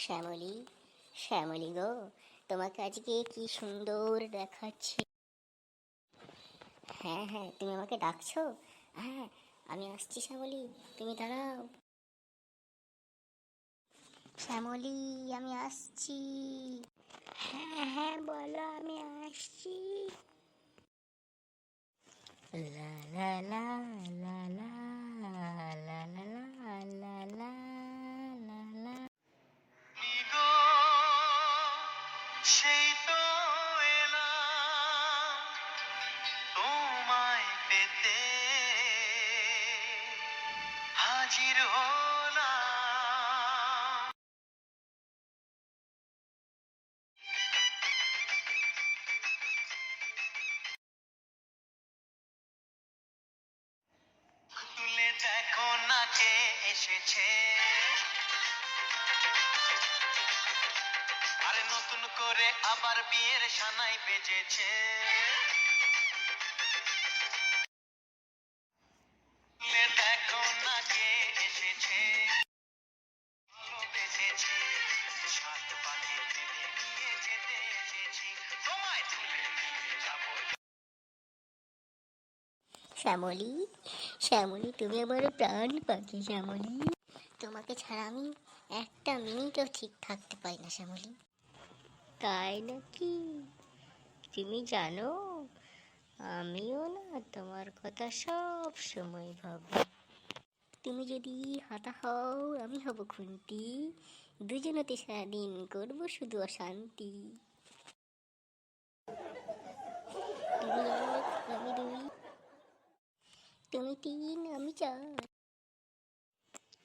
শ্যামলী, শ্যামলী গো, তোমাকে আজকে কি সুন্দর দেখাচ্ছে। হ্যাঁ হ্যাঁ, তুমি আমাকে ডাকছো? হ্যাঁ, আমি আসছি শ্যামলী, তুমি দাঁড়াও। শ্যামলী, আমি আসছি। হ্যাঁ হ্যাঁ, বলো, আমি আসছি। লা লা লা লা লা লা লা লা লা লা লা। গো সেই তো এলাম তোমায় পেতে, হাজির হলাম। তুলে দেখো না কে এসেছে, আরে নতুন করে আবার বিয়ের সানাই বেজেছে। তুলে দেখো না কে এসেছে, বেঁচেছি সাত পাকে বেঁধে নিয়ে যেতে এসেছি, তোমায় তুলে নিয়ে যাবো। শ্যামলী, শ্যামলী, তুমি আমার প্রাণ পাখি শ্যামলী। তোমাকে ছাড়া আমি একটা মিনিটও ঠিক থাকতে পারি না শ্যামলী। তাই নাকি? তুমি জানো, আমিও না তোমার কথা সব সময় ভাবি। তুমি যদি হাতা হও, আমি হব খুন্তি, দুজনতে সারাদিন করবো শুধু অশান্তি। তুমি এক, আমি দুই, তুমি তিন, আমি চার,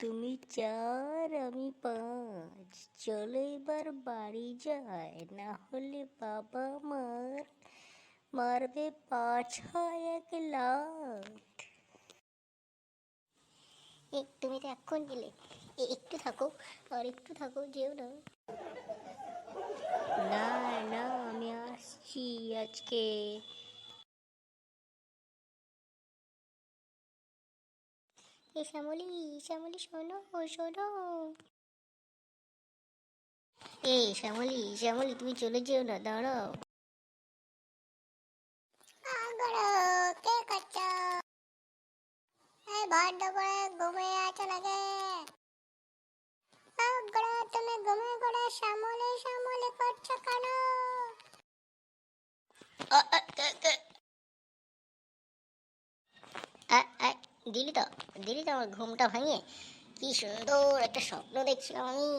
তুমি চার, আমি পাঁচ। চলো এবার বাড়ি যাই, না হলে বাবা মারবে ৫-৬-১ লাখ। তুমি তো এক্ষণ গেলে, একটু থাকো, আর একটু থাকো, যেও না। না না, আমি আসছি আজকে। এ শ্যামলী, শ্যামলী, শোনো শোনো। শ্যামলী, শ্যামলী, তুমি চলে যেও না, দাঁড়াও। কে করছো? এই বড্ড করে ঘুমিয়ে আছো নাকি? তুমি ঘুমিয়ে পড়ে শ্যামলী শ্যামলী করছো কেন? দিলি তো, দিলি তো আমার ঘুমটা ভাঙিয়ে। কি সুন্দর একটা স্বপ্ন দেখছিলাম আমি।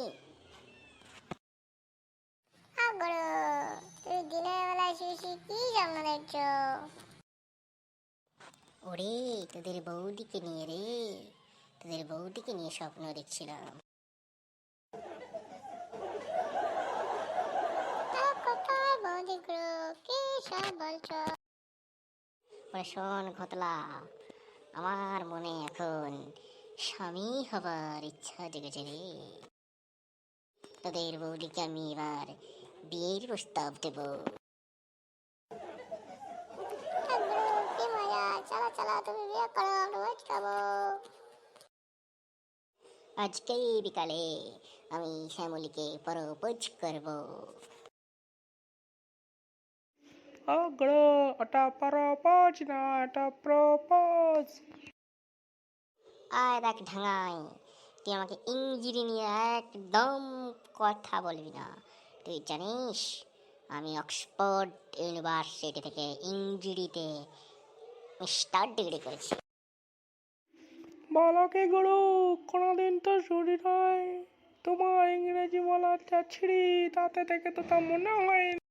তুমি দিনের বেলায় শুয়ে কি স্বপ্ন দেখছো? ওরে, তোদের বৌদিকে নিয়ে রে, তোদের বৌদিকে নিয়ে স্বপ্ন দেখছিলাম। কোথায় বৌদিগুলো, কি সব বলছো? শোন ঘতলা, আমার মনে এখন স্বামী হবার ইচ্ছা জেগেছে রে। তোদের বৌদিকে আমি এবার বিয়ের প্রস্তাব দেব। কি মজা, চলো চলো, তুমি বিয়ে করো, রোজ খাবো। আজকেই বিকালে আমি শ্যামলীকে প্রপোজ করব। অগ্রো, এটা প্রপোজ না, এটা প্রপোজ। আয় দেখ ঢাঙাই, তুই আমাকে ইংরেজি নিয়ে একদম কথা বলবি না। তুই জানিস, আমি অক্সফোর্ড ইউনিভার্সিটি থেকে ইংরেজিতে মাস্টার ডিগ্রি করেছি। বলো কি গুরু, কোনোদিন তো শুনি নাই। তোমার ইংরেজি বলার যা ছিঁড়ি, তাতে দেখে তো তা মনে হয় না।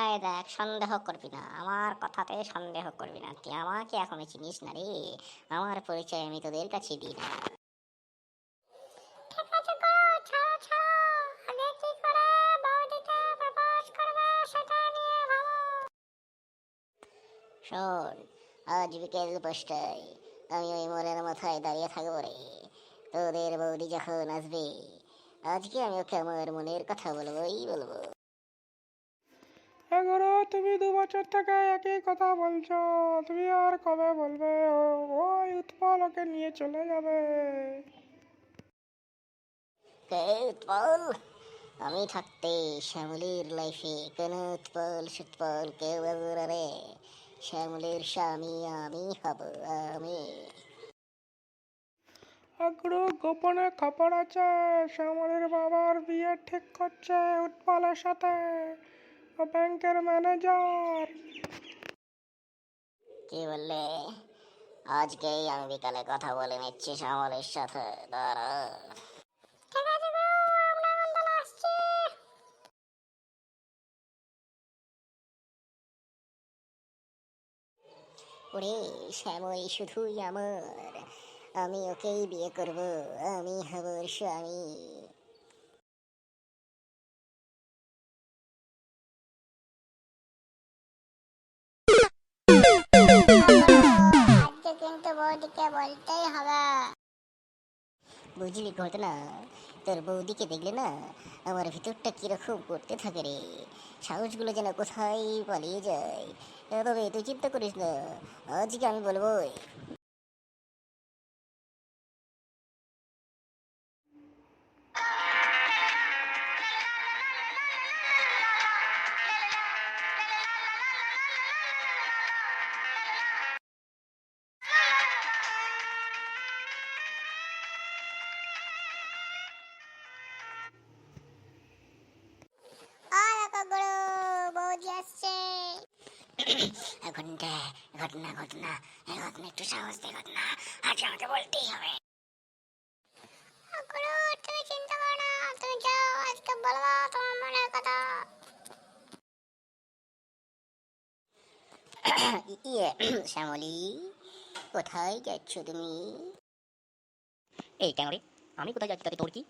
আয় দেখ, সন্দেহ করবি না, আমার কথাতে সন্দেহ করবি না। তুই আমাকে এখনো চিনিস না রে, আমার পরিচয় আমি তোদের কাছে দিই না। শোন, আজ বিকেল 5টায় আমি ওই মোড়ের মাথায় দাঁড়িয়ে থাকবো রে, তোদের বৌদি যখন আসবে। আজকে আমি ওকে আমার মনের কথা বলবোই বলবো। এগুলো তুমি 2 বছর থেকে একই কথা বলছো, তুমি আর কবে বলবে? ওই উৎপল ওকে নিয়ে চলে যাবে। কে উৎপল? আমি থাকতে শ্যামলীর লাইফে কোনো উৎপল সুৎপল কেউ হবে না রে। শ্যামলীর স্বামী আমি হব, আমি। আগ্রো গোপনে খবর আছে, শ্যামলের বাবার বিয়ে ঠিক করছে উৎপলের সাথে, ও ব্যাংকের ম্যানেজার। কি বললে? আজকেই আমি বিকালে কথা বলে নিচ্ছি শ্যামলের সাথে, দাঁড়া। ওরে শ্যামল শুধুই আমার, আমি ওকেই বিয়ে করব, আমি হব ওর স্বামী। আজকে কিন্তু বৌদিকে বলতেই হবে। বুঝলি ঘটনা, তোর বৌদিকে দেখলে না আমার ভিতরটা কিরকম করতে থাকে রে, সাহসগুলো যেন কোথায় পালিয়ে যায়। তবে তুই চিন্তা করিস না, আজকে আমি বলবোই। বৌদি আসছে। ঘটনা ঘটনা ঘটনা ঘটনা, একটু সাহস দে ঘটনা, আজ আমাকে বলতেই হবে। তুমি চিন্তা করো না, তুমি যাও, আজকে বলবো তোমার মনের কথা। ইয়ে শ্যামলী, কোথায় যাচ্ছ তুমি? এই কেন রে, আমি কোথায় যাচ্ছি তাতে তোর কি?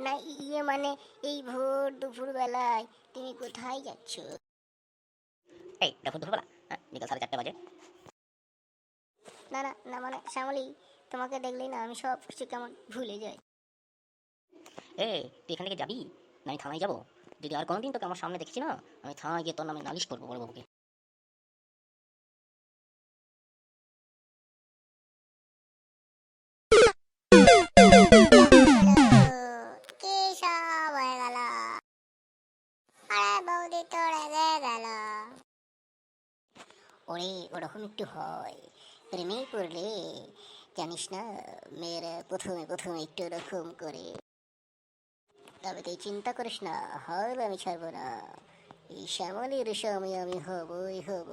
না ইয়ে মানে এই ভোর দুপুর বেলায় তুমি কোথায় যাচ্ছ? এই দেখো দুপুরবেলা, বিকাল 4:30 বাজে। না না না মানে শ্যামলী, তোমাকে দেখলেই না আমি সব কিছু কেমন ভুলে যাই। তুই এখান থেকে যাবি না আমি থানায় যাবো? যদি আর কোনোদিন তোকে আমার সামনে দেখছি না, আমি থানায় গিয়ে তোর নামে নালিশ করবো বড়বাবুকে। কি সব হয়ে গেল? আরে বৌদি তো রেগে গেল। ওরে ওরকম একটু হয়, প্রেমে পড়লে জানিস না, মেয়েরা প্রথমে প্রথমে একটু ওরকম করে। তবে তুই চিন্তা করিস না, হল আমি ছাড়বো না। এই শ্যামলের স্বামী আমি হবই হব।